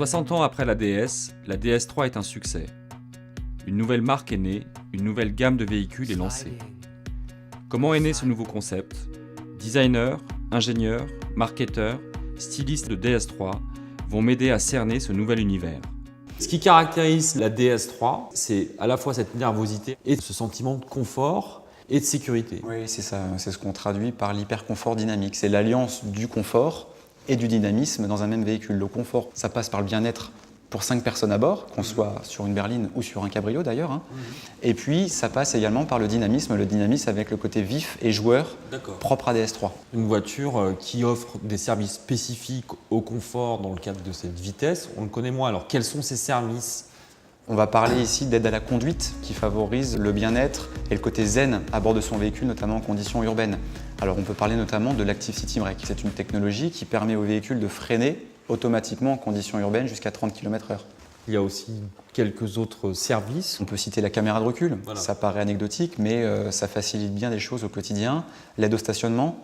60 ans après la DS DS3 est un succès. Une nouvelle marque est née, une nouvelle gamme de véhicules est lancée. Comment est né ce nouveau concept ? Designers, ingénieurs, marketeurs, stylistes de DS3 vont m'aider à cerner ce nouvel univers. Ce qui caractérise la DS3, c'est à la fois cette nervosité et ce sentiment de confort et de sécurité. Oui, c'est ça. C'est ce qu'on traduit par l'hyperconfort dynamique. C'est l'alliance du confort et du dynamisme dans un même véhicule. Le confort, ça passe par le bien-être pour 5 personnes à bord, qu'on soit sur une berline ou sur un cabriolет d'ailleurs. Hein. Et puis, ça passe également par le dynamisme avec le côté vif et joueur propre à DS3. Une voiture qui offre des services spécifiques au confort dans le cadre de cette vitesse, on le connaît moins. Alors, quels sont ces services ? On va parler ici d'aide à la conduite qui favorise le bien-être et le côté zen à bord de son véhicule, notamment en conditions urbaines. Alors on peut parler notamment de l'Active City Brake. C'est une technologie qui permet au véhicule de freiner automatiquement en conditions urbaines jusqu'à 30 km/h. Il y a aussi quelques autres services. On peut citer la caméra de recul. Voilà. Ça paraît anecdotique, mais ça facilite bien des choses au quotidien. L'aide au stationnement,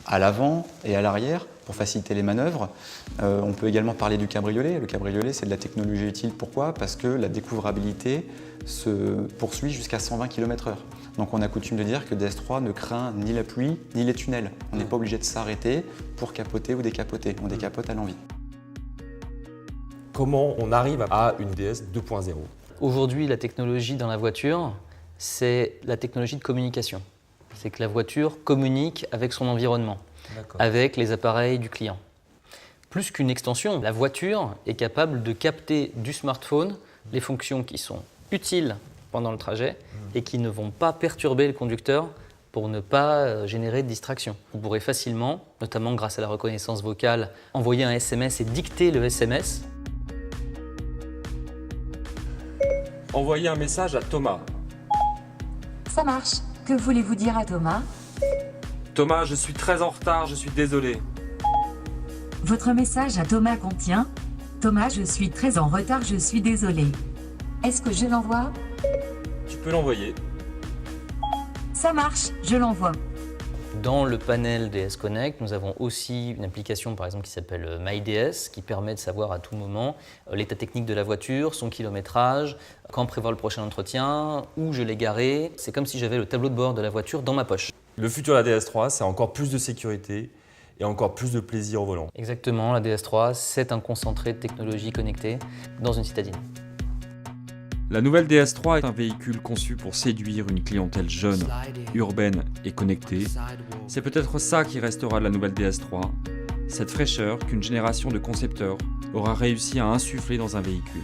à l'avant et à l'arrière, pour faciliter les manœuvres. On peut également parler du cabriolet. Le cabriolet, c'est de la technologie utile. Pourquoi ? Parce que la découvrabilité se poursuit jusqu'à 120 km/h. Donc on a coutume de dire que DS3 ne craint ni la pluie ni les tunnels. On n'est pas obligé de s'arrêter pour capoter ou décapoter. On décapote à l'envie. Comment on arrive à une DS 2.0 ? Aujourd'hui, la technologie dans la voiture, c'est la technologie de communication. C'est que la voiture communique avec son environnement, avec les appareils du client. Plus qu'une extension, la voiture est capable de capter du smartphone les fonctions qui sont utiles pendant le trajet et qui ne vont pas perturber le conducteur pour ne pas générer de distraction. On pourrait facilement, notamment grâce à la reconnaissance vocale, envoyer un SMS et dicter le SMS. Envoyer un message à Thomas. Ça marche. Que voulez-vous dire à Thomas ? Thomas, je suis très en retard, je suis désolé. Votre message à Thomas contient : Thomas, je suis très en retard, je suis désolé. Est-ce que je l'envoie ? Tu peux l'envoyer. Ça marche, je l'envoie. Dans le panel DS Connect, nous avons aussi une application par exemple qui s'appelle MyDS qui permet de savoir à tout moment l'état technique de la voiture, son kilométrage, quand prévoir le prochain entretien, où je l'ai garé. C'est comme si j'avais le tableau de bord de la voiture dans ma poche. Le futur de la DS3, c'est encore plus de sécurité et encore plus de plaisir au volant. Exactement, la DS3, c'est un concentré de technologie connectée dans une citadine. La nouvelle DS3 est un véhicule conçu pour séduire une clientèle jeune, urbaine et connectée. C'est peut-être ça qui restera de la nouvelle DS3, cette fraîcheur qu'une génération de concepteurs aura réussi à insuffler dans un véhicule.